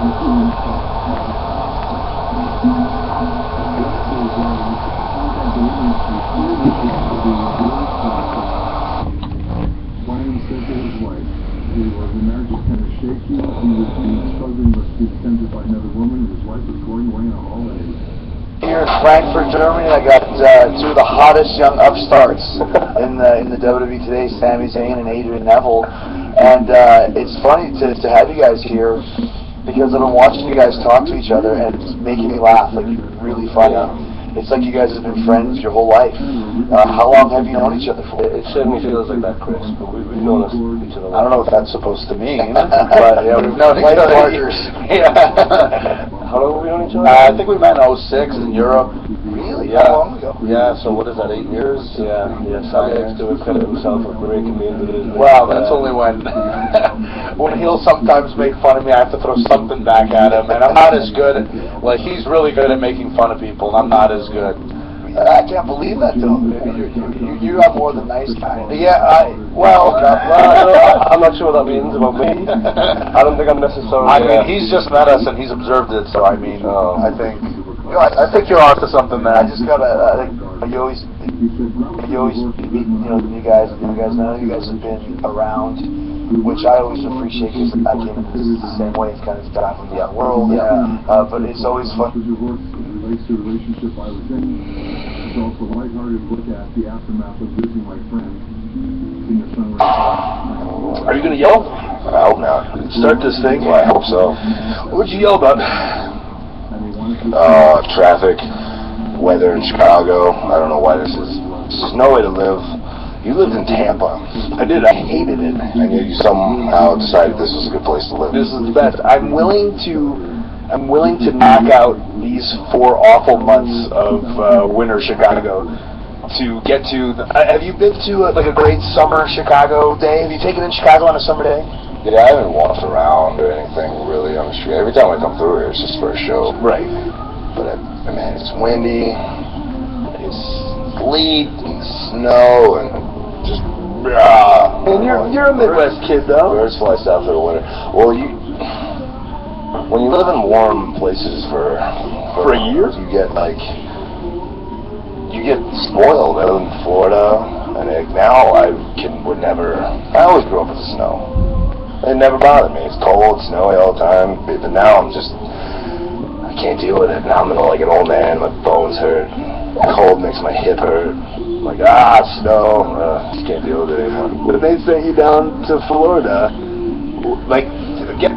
Here in Frankfurt, Germany, I got two of the hottest young upstarts in the WWE today, Sami Zayn and Adrian Neville. And it's funny to have you guys here because I've been watching you guys talk to each other and it's making me laugh, like really funny. It's like you guys have been friends your whole life. How long have you known each other for? It certainly feels like that, Chris. But we've known each other. I don't know what that's supposed to mean, but yeah, we've known each other. Yeah. How long have we known each other? I think we met in 2006 in Europe. Really? Yeah. How long ago? Yeah, so what is that, 8 years? Yeah, Sami likes to credit himself for breaking me into this. Well, that's only when when he'll sometimes make fun of me, I have to throw something back at him, and I'm not as good. Like, he's really good at making fun of people, and I'm not as good. I can't believe that, though. You have more than nice kind. Yeah, well, I'm not sure what that means about me. I don't think I'm necessarily... I mean, he's just met us and he's observed it, so I mean, I think... I think you're onto something, man. I just gotta, you always meet, the new guys know you guys have been around, which I always appreciate because I came into this the same way. It's kind of traveling the world, but it's always fun. Relates to the relationship I was in. It's also a lighthearted look at the aftermath of losing my friend. Seeing a sunrise. Are you going to yell? I hope not. Start this thing? Well, I hope so. What'd you yell about? Traffic, weather in Chicago. I don't know why this is no way to live. You lived in Tampa. I did. I hated it. And yet you somehow decided this was a good place to live. This is the best. I'm willing to knock out these 4 awful months of winter Chicago to get to. Have you been to like a great summer Chicago day? Have you taken in Chicago on a summer day? Yeah, I haven't walked around or anything really on the street. Every time I come through here, it's just for a show. Right. But man, it's windy, it's sleet and snow and just. And you're a Midwest kid though. Birds fly south for the winter. Well, when you live in warm places for a year, you get spoiled. I live in Florida, and now I always grew up with the snow. It never bothered me. It's cold, it's snowy all the time. But now I can't deal with it. Now I'm like an old man. My bones hurt. Cold makes my hip hurt. I'm like, snow. Just can't deal with it anymore. But they sent you down to Florida, like,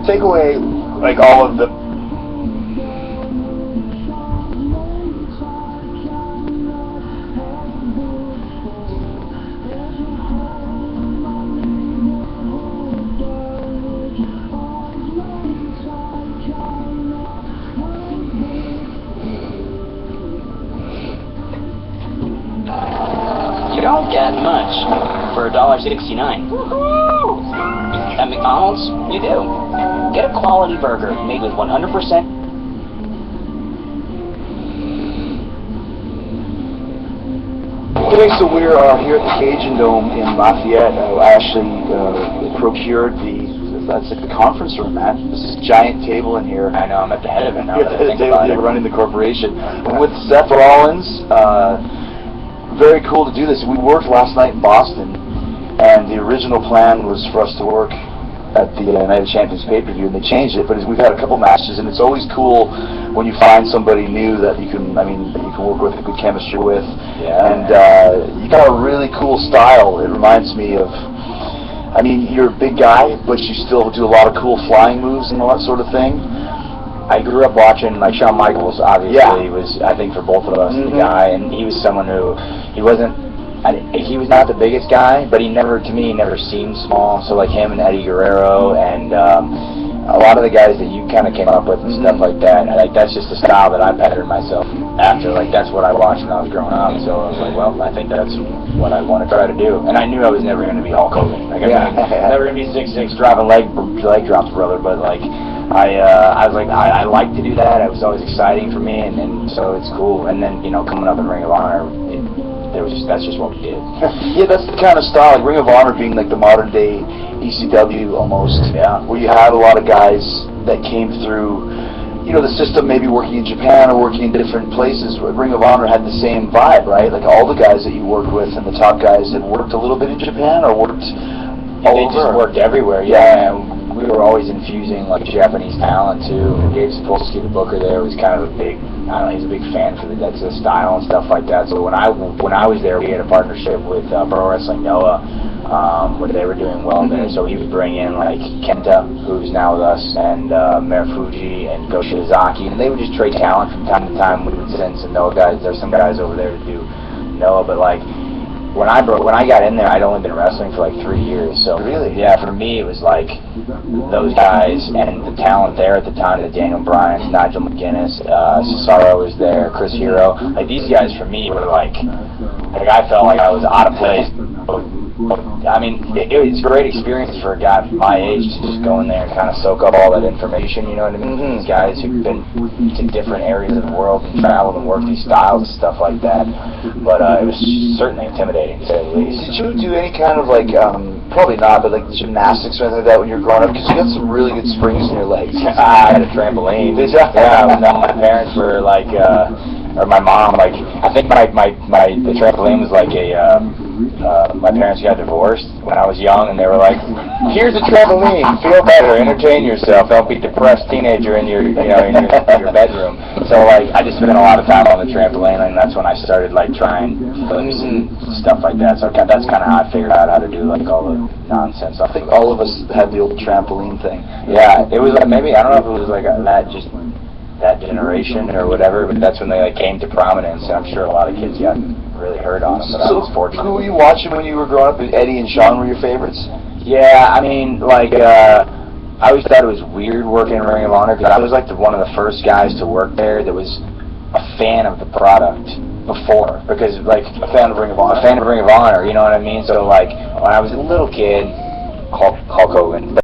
take away, like, all of the... You don't get much for $1.69. At McDonald's, you do. Get a quality burger made with 100%. Okay, so we're here at the Cajun Dome in Lafayette. I actually procured that's like the conference room, man. This is a giant table in here. I know, I'm at the head of it now. They're running the corporation. With Seth Rollins, very cool to do this. We worked last night in Boston, and the original plan was for us to work at the Night of Champions pay-per-view, and they changed it. But we've had a couple matches, and it's always cool when you find somebody new that you can work with, a good chemistry with. Yeah. And you got a really cool style. It reminds me of. You're a big guy, but you still do a lot of cool flying moves and all that sort of thing. I grew up watching, like, Shawn Michaels, obviously, was, I think, for both of us, the guy, and he was someone who, he was not the biggest guy, but to me, he never seemed small, so, like, him and Eddie Guerrero, and a lot of the guys that you kind of came up with and stuff like that, that's just the style that I patterned myself after, that's what I watched when I was growing up, so I was like, well, I think that's what I want to try to do, and I knew I was never going to be Hulk Hogan, never going to be 6'6", driving leg drops, brother, but, I was like, I like to do that. It was always exciting for me, and so it's cool. And then, coming up in Ring of Honor, that's just what we did. Yeah, that's the kind of style, like Ring of Honor being like the modern day ECW almost. Yeah. Where you had a lot of guys that came through, you know, the system maybe working in Japan or working in different places. Ring of Honor had the same vibe, right? Like all the guys that you worked with and the top guys had worked a little bit in Japan or worked all They over. just worked everywhere, yeah. And we were always infusing like Japanese talent too. Gabe Sapolsky, the booker there, was kind of a big, I don't know, he's a big fan for that's the style and stuff like that. So when I was there, we had a partnership with Pro Wrestling Noah, where they were doing well there. So he would bring in like Kenta, who's now with us, and Marufuji and Go Shiozaki, and they would just trade talent from time to time. We would send some Noah guys. There's some guys over there to do Noah, but like. When I got in there, I'd only been wrestling for like 3 years. So really, yeah, for me it was like those guys and the talent there at the time, the Daniel Bryans, Nigel McGuinness, Cesaro was there, Chris Hero. Like these guys for me were like I felt like I was out of place. I mean, it was a great experience for a guy my age to just go in there and kind of soak up all that information. You know what I mean? These guys who've been to different areas of the world and traveled and worked these styles and stuff like that. But it was certainly intimidating, to say the least. Did you do any kind of like, probably not, but like gymnastics or anything like that when you were growing up? Because you got some really good springs in your legs. I had a trampoline. Yeah, no, my parents were like, or my mom, like, I think the trampoline was like my parents got divorced when I was young, and they were like, here's a trampoline, feel better, entertain yourself, don't be a depressed teenager in your bedroom. So like, I just spent a lot of time on the trampoline, and that's when I started like trying flips and stuff like that. So that's kind of how I figured out how to do like all the nonsense. I think all of us had the old trampoline thing. Yeah, it was like, maybe, I don't know if it was like that generation or whatever, but that's when they like came to prominence, and I'm sure a lot of kids got really hurt on them, but I was fortunate. Who were you watching when you were growing up? Eddie and Sean were your favorites? Yeah, I mean, like, I always thought it was weird working in Ring of Honor, because I was like one of the first guys to work there that was a fan of the product before, because like a fan of Ring of Honor. You know what I mean? So like, when I was a little kid, Hulk Hogan.